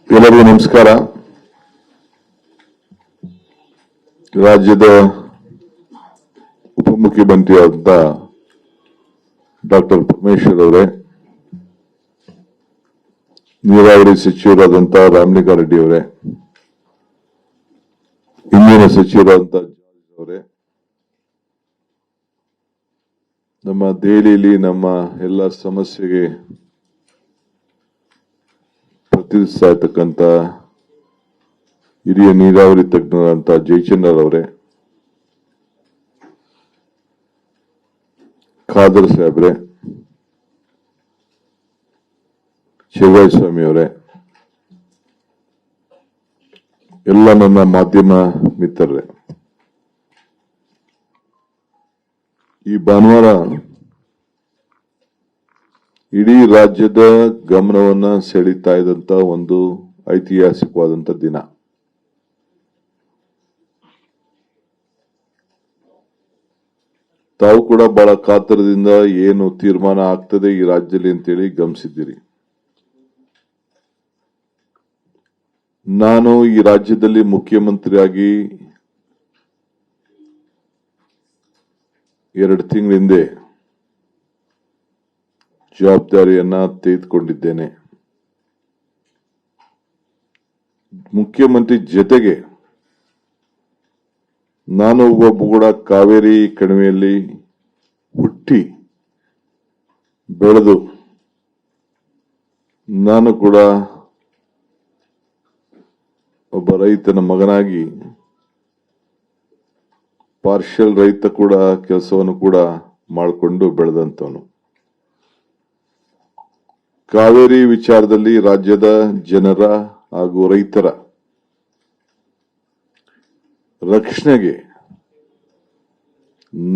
ಎಲ್ಲರಿಗೂ ನಮಸ್ಕಾರ. ರಾಜ್ಯದ ಉಪಮುಖ್ಯಮಂತ್ರಿಯಾದಂತ ಡಾಕ್ಟರ್ ಪರಮೇಶ್ವರ್ ಅವರೇ, ನೀರಾವರಿ ಸಚಿವರಾದಂತ ರಾಮಲಿಂಗಾರೆಡ್ಡಿ ಅವರೇ, ಇಂಧನ ಸಚಿವರಾದಂತ ಜಾರ್ಜ್ ಅವರೇ, ನಮ್ಮ ದೆಹಲಿಯಲ್ಲಿ ನಮ್ಮ ಎಲ್ಲ ಸಮಸ್ಯೆಗೆ ಪ್ರತಿನಿಧಿಸ್ತಾ ಇರ್ತಕ್ಕಂಥ ಹಿರಿಯ ನೀರಾವರಿ ತಜ್ಞರಂತ ಜಯಚಂದ್ರ ಅವರೇ, ಖಾದರ್ ಸಾಹೇಬ್ರೆ, ಶಿವರಾಜಸ್ವಾಮಿ ಅವರೇ, ಎಲ್ಲ ನನ್ನ ಮಾಧ್ಯಮ ಮಿತ್ರರೇ, ಈ ಭಾನುವಾರ ಇಡೀ ರಾಜ್ಯದ ಗಮನವನ್ನ ಸೆಳೀತಾ ಇದ್ದಂತ ಒಂದು ಐತಿಹಾಸಿಕವಾದಂತ ದಿನ. ತಾವು ಕೂಡ ಬಹಳ ಕಾತರದಿಂದ ಏನು ತೀರ್ಮಾನ ಆಗ್ತದೆ ಈ ರಾಜ್ಯದಲ್ಲಿ ಅಂತೇಳಿ ಗಮನಿಸಿದ್ದೀರಿ. ನಾನು ಈ ರಾಜ್ಯದಲ್ಲಿ ಮುಖ್ಯಮಂತ್ರಿಯಾಗಿ 2 ತಿಂಗಳ ಹಿಂದೆ ಜವಾಬ್ದಾರಿಯನ್ನ ತೆಗೆದುಕೊಂಡಿದ್ದೇನೆ. ಮುಖ್ಯಮಂತ್ರಿ ಜೊತೆಗೆ ನಾನು ಒಬ್ಬ ಕೂಡ ಕಾವೇರಿ ಕಣಿವೆಯಲ್ಲಿ ಹುಟ್ಟಿ ಬೆಳೆದು ನಾನು ಕೂಡ ಒಬ್ಬ ರೈತನ ಮಗನಾಗಿ ಪಾರ್ಷಿಯಲ್ ರೈತ ಕೂಡ ಕೆಲಸವನ್ನು ಕೂಡ ಮಾಡಿಕೊಂಡು ಬೆಳೆದಂತವನು. ಕಾವೇರಿ ವಿಚಾರದಲ್ಲಿ ರಾಜ್ಯದ ಜನರ ಹಾಗೂ ರೈತರ ರಕ್ಷಣೆಗೆ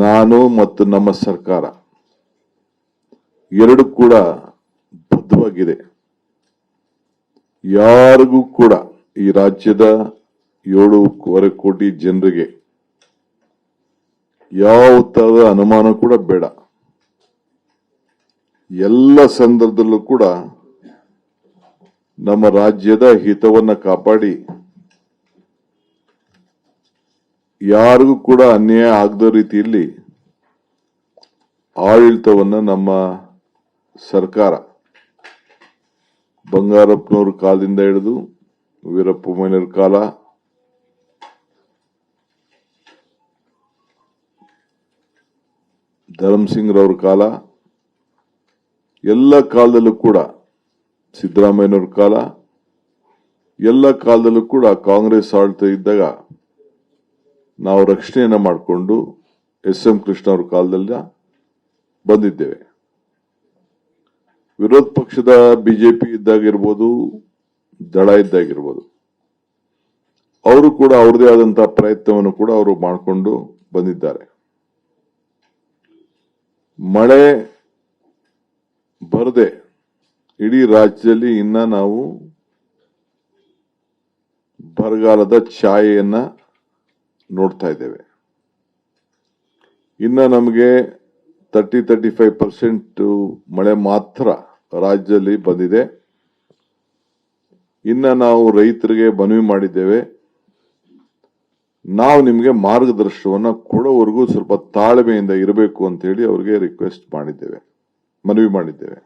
ನಾನು ಮತ್ತು ನಮ್ಮ ಸರ್ಕಾರ ಎರಡು ಕೂಡ ಬದ್ಧವಾಗಿದೆ. ಯಾರಿಗೂ ಕೂಡ ಈ ರಾಜ್ಯದ 7.25 ಕೋಟಿ ಜನರಿಗೆ ಯಾವ ತರಹದ ಅನುಮಾನ ಕೂಡ ಬೇಡ. ಎಲ್ಲ ಸಂದರ್ಭದಲ್ಲೂ ಕೂಡ ನಮ್ಮ ರಾಜ್ಯದ ಹಿತವನ್ನ ಕಾಪಾಡಿ ಯಾರಿಗೂ ಕೂಡ ಅನ್ಯಾಯ ಆಗದ ರೀತಿಯಲ್ಲಿ ಆಡಳಿತವನ್ನ ನಮ್ಮ ಸರ್ಕಾರ ಬಂಗಾರಪ್ಪನವ್ರ ಕಾಲದಿಂದ ಹಿಡಿದು ವೀರಪ್ಪ ಮೊಯ್ಲಿಯವ್ರ ಕಾಲ, ಧರ್ಮಸಿಂಗ್ರವ್ರ ಕಾಲ, ಎಲ್ಲ ಕಾಲದಲ್ಲೂ ಕೂಡ ಸಿದ್ದರಾಮಯ್ಯನವ್ರ ಕಾಲ, ಎಲ್ಲ ಕಾಲದಲ್ಲೂ ಕೂಡ ಕಾಂಗ್ರೆಸ್ ಆಡಳಿತ ಇದ್ದಾಗ ನಾವು ರಕ್ಷಣೆಯನ್ನ ಮಾಡಿಕೊಂಡು ಎಸ್.ಎಂ. ಕೃಷ್ಣ ಅವ್ರ ಕಾಲದಲ್ಲಿ ಬಂದಿದ್ದೇವೆ. ವಿರೋಧ ಪಕ್ಷದ ಬಿಜೆಪಿ ಇದ್ದಾಗಿರ್ಬೋದು, ದಳ ಇದ್ದಾಗಿರ್ಬೋದು, ಅವರು ಕೂಡ ಅವ್ರದೇ ಆದಂತಹ ಪ್ರಯತ್ನವನ್ನು ಕೂಡ ಅವರು ಮಾಡಿಕೊಂಡು ಬಂದಿದ್ದಾರೆ. ಮಳೆ ಬರದೆ ಇಡೀ ರಾಜ್ಯದಲ್ಲಿ ಇನ್ನ ನಾವು ಬರಗಾಲದ ಛಾಯೆಯನ್ನ ನೋಡ್ತಾ ಇದ್ದೇವೆ. ಇನ್ನ ನಮಗೆ 30-35% ಮಳೆ ಮಾತ್ರ ರಾಜ್ಯದಲ್ಲಿ ಬಂದಿದೆ. ಇನ್ನ ನಾವು ರೈತರಿಗೆ ಮನವಿ ಮಾಡಿದ್ದೇವೆ, ನಾವು ನಿಮಗೆ ಮಾರ್ಗದರ್ಶನವನ್ನ ಕೊಡೋವರೆಗೂ ಸ್ವಲ್ಪ ತಾಳ್ಮೆಯಿಂದ ಇರಬೇಕು ಅಂತ ಹೇಳಿ ಅವರಿಗೆ ರಿಕ್ವೆಸ್ಟ್ ಮಾಡಿದ್ದೇವೆ, ಮನವಿ ಮಾಡಿದ್ದೇವೆ.